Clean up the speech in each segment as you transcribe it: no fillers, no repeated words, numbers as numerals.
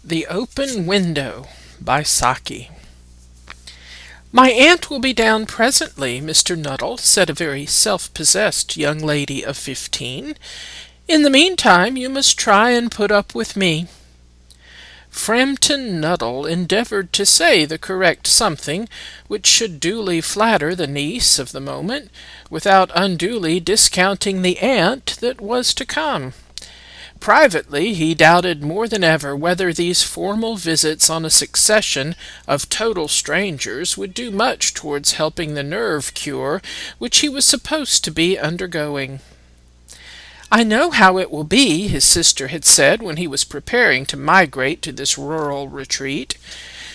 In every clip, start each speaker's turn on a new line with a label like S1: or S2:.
S1: The Open Window by Saki. "My aunt will be down presently, Mr. Nuttall," said a very self-possessed young lady of 15. "In the meantime you must try and put up with me." Frampton Nuttall endeavoured to say the correct something which should duly flatter the niece of the moment, without unduly discounting the aunt that was to come. Privately, he doubted more than ever whether these formal visits on a succession of total strangers would do much towards helping the nerve cure which he was supposed to be undergoing. "I know how it will be," his sister had said when he was preparing to migrate to this rural retreat.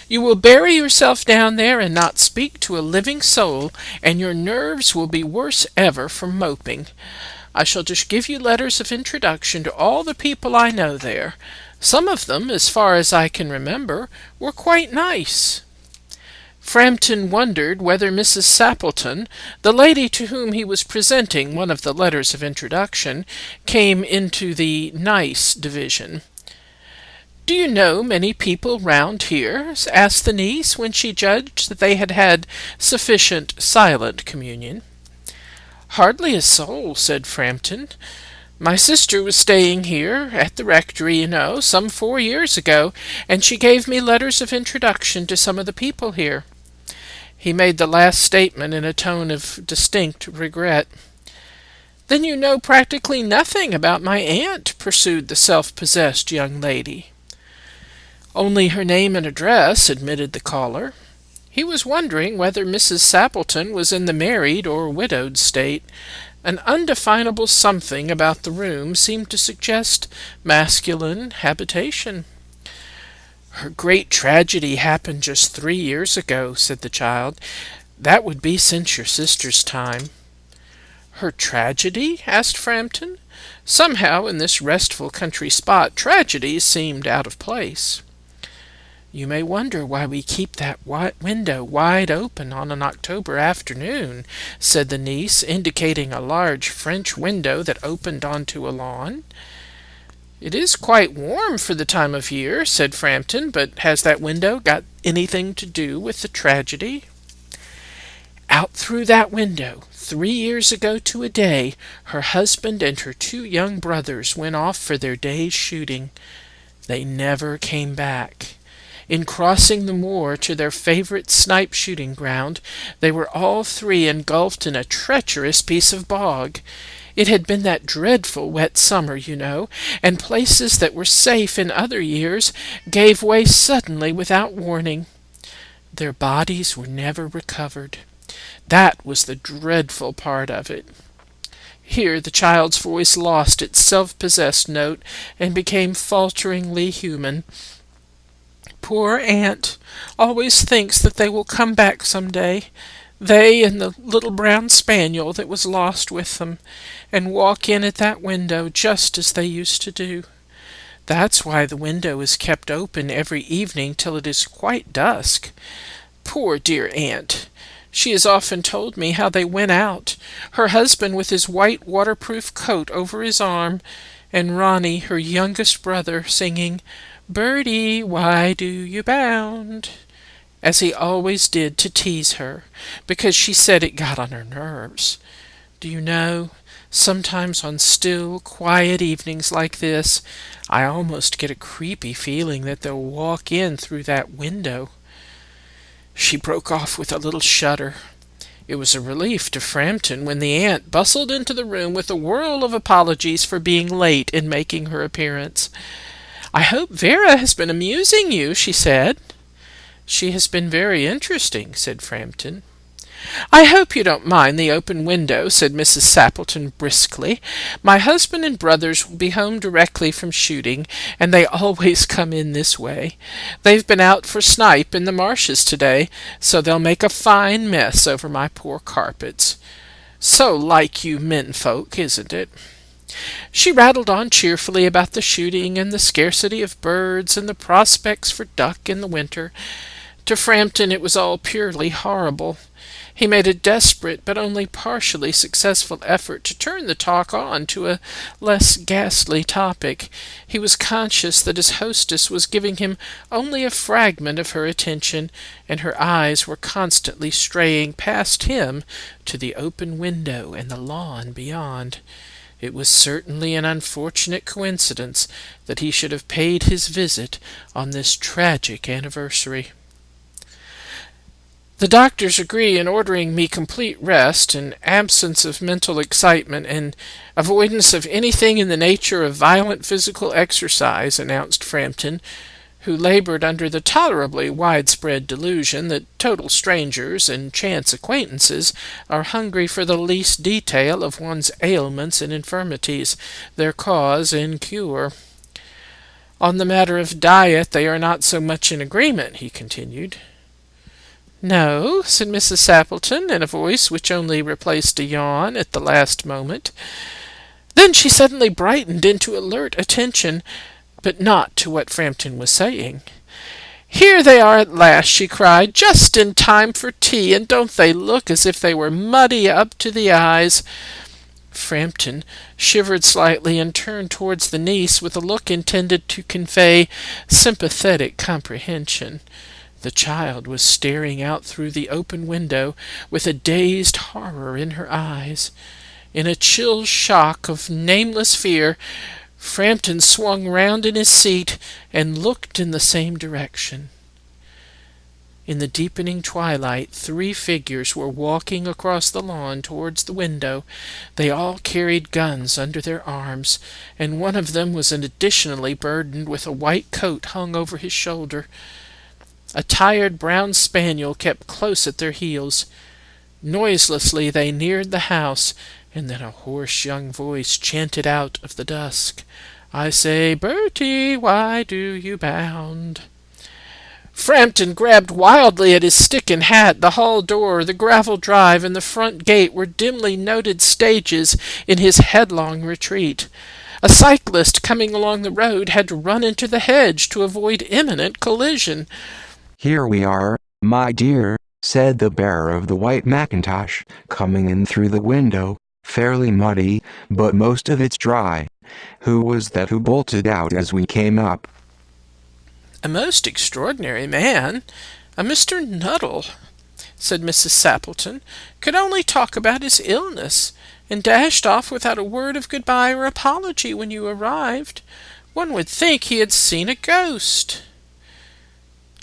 S1: "You will bury yourself down there and not speak to a living soul, and your nerves will be worse ever from moping. I shall just give you letters of introduction to all the people I know there. Some of them, as far as I can remember, were quite nice." Frampton wondered whether Mrs. Sappleton, the lady to whom he was presenting one of the letters of introduction, came into the nice division. "Do you know many people round here?" asked the niece, when she judged that they had had sufficient silent communion. "Hardly a soul," said Frampton. "My sister was staying here, at the rectory, some 4 years ago, and she gave me letters of introduction to some of the people here." He made the last statement in a tone of distinct regret. "Then you know practically nothing about my aunt," pursued the self-possessed young lady. "Only her name and address," admitted the caller. He was wondering whether Mrs. Sappleton was in the married or widowed state. An undefinable something about the room seemed to suggest masculine habitation. "Her great tragedy happened just 3 years ago," said the child. "That would be since your sister's time." "Her tragedy?" asked Frampton. Somehow, in this restful country spot, tragedies seemed out of place. "You may wonder why we keep that window wide open on an October afternoon," said the niece, indicating a large French window that opened onto a lawn. "It is quite warm for the time of year," said Frampton, "but has that window got anything to do with the tragedy?" "Out through that window, 3 years ago to a day, her husband and her 2 young brothers went off for their day's shooting. They never came back. In crossing the moor to their favorite snipe shooting ground, they were all 3 engulfed in a treacherous piece of bog. It had been that dreadful wet summer, and places that were safe in other years gave way suddenly without warning. Their bodies were never recovered. That was the dreadful part of it." Here the child's voice lost its self-possessed note and became falteringly human. "Poor aunt always thinks that they will come back some day, they and the little brown spaniel that was lost with them, and walk in at that window just as they used to do. That's why the window is kept open every evening till it is quite dusk. Poor dear aunt! She has often told me how they went out, her husband with his white waterproof coat over his arm, and Ronnie, her youngest brother, singing, 'Birdie, why do you bound?' as he always did to tease her, because she said it got on her nerves. Do you know, sometimes on still, quiet evenings like this, I almost get a creepy feeling that they'll walk in through that window." She broke off with a little shudder. It was a relief to Frampton when the aunt bustled into the room with a whirl of apologies for being late in making her appearance. "I hope Vera has been amusing you," she said. "She has been very interesting," said Frampton. "I hope you don't mind the open window," said Mrs. Sappleton briskly. "My husband and brothers will be home directly from shooting, and they always come in this way. They've been out for snipe in the marshes today, so they'll make a fine mess over my poor carpets. So like you menfolk, isn't it?" She rattled on cheerfully about the shooting and the scarcity of birds and the prospects for duck in the winter. To Frampton it was all purely horrible. He made a desperate but only partially successful effort to turn the talk on to a less ghastly topic. He was conscious that his hostess was giving him only a fragment of her attention, and her eyes were constantly straying past him to the open window and the lawn beyond. It was certainly an unfortunate coincidence that he should have paid his visit on this tragic anniversary. The doctors agree in ordering me complete rest and absence of mental excitement and avoidance of anything in the nature of violent physical exercise, announced Frampton, who labored under the tolerably widespread delusion that total strangers and chance acquaintances are hungry for the least detail of one's ailments and infirmities, their cause and cure. On the matter of diet they are not so much in agreement, he continued. "No," said Mrs. Sappleton, in a voice which only replaced a yawn at the last moment. Then she suddenly brightened into alert attention, but not to what Frampton was saying. "Here they are at last," she cried, "just in time for tea, and don't they look as if they were muddy up to the eyes?" Frampton shivered slightly and turned towards the niece with a look intended to convey sympathetic comprehension. The child was staring out through the open window with a dazed horror in her eyes. In a chill shock of nameless fear, Frampton swung round in his seat and looked in the same direction. In the deepening twilight, 3 figures were walking across the lawn towards the window. They all carried guns under their arms, and one of them was additionally burdened with a white coat hung over his shoulder. A tired brown spaniel kept close at their heels. Noiselessly they neared the house, and then a hoarse young voice chanted out of the dusk, "I say, Bertie, why do you bound?" Frampton grabbed wildly at his stick and hat. The hall door, the gravel drive, and the front gate were dimly noted stages in his headlong retreat. A cyclist coming along the road had to run into the hedge to avoid imminent collision.
S2: "Here we are, my dear," said the bearer of the white mackintosh, coming in through the window, fairly muddy, but most of it's dry. "Who was that who bolted out as we came up?"
S1: "A most extraordinary man, a Mr. Nuttall," said Mrs. Sappleton, "could only talk about his illness, and dashed off without a word of good-bye or apology when you arrived. One would think he had seen a ghost."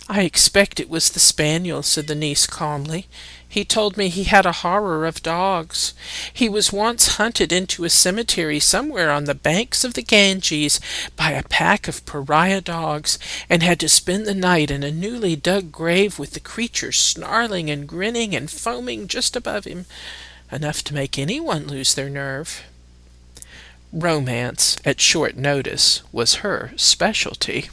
S1: "I expect it was the spaniel," said the niece calmly. "He told me he had a horror of dogs. He was once hunted into a cemetery somewhere on the banks of the Ganges by a pack of pariah dogs, and had to spend the night in a newly dug grave with the creatures snarling and grinning and foaming just above him, enough to make anyone lose their nerve." Romance at short notice was her specialty.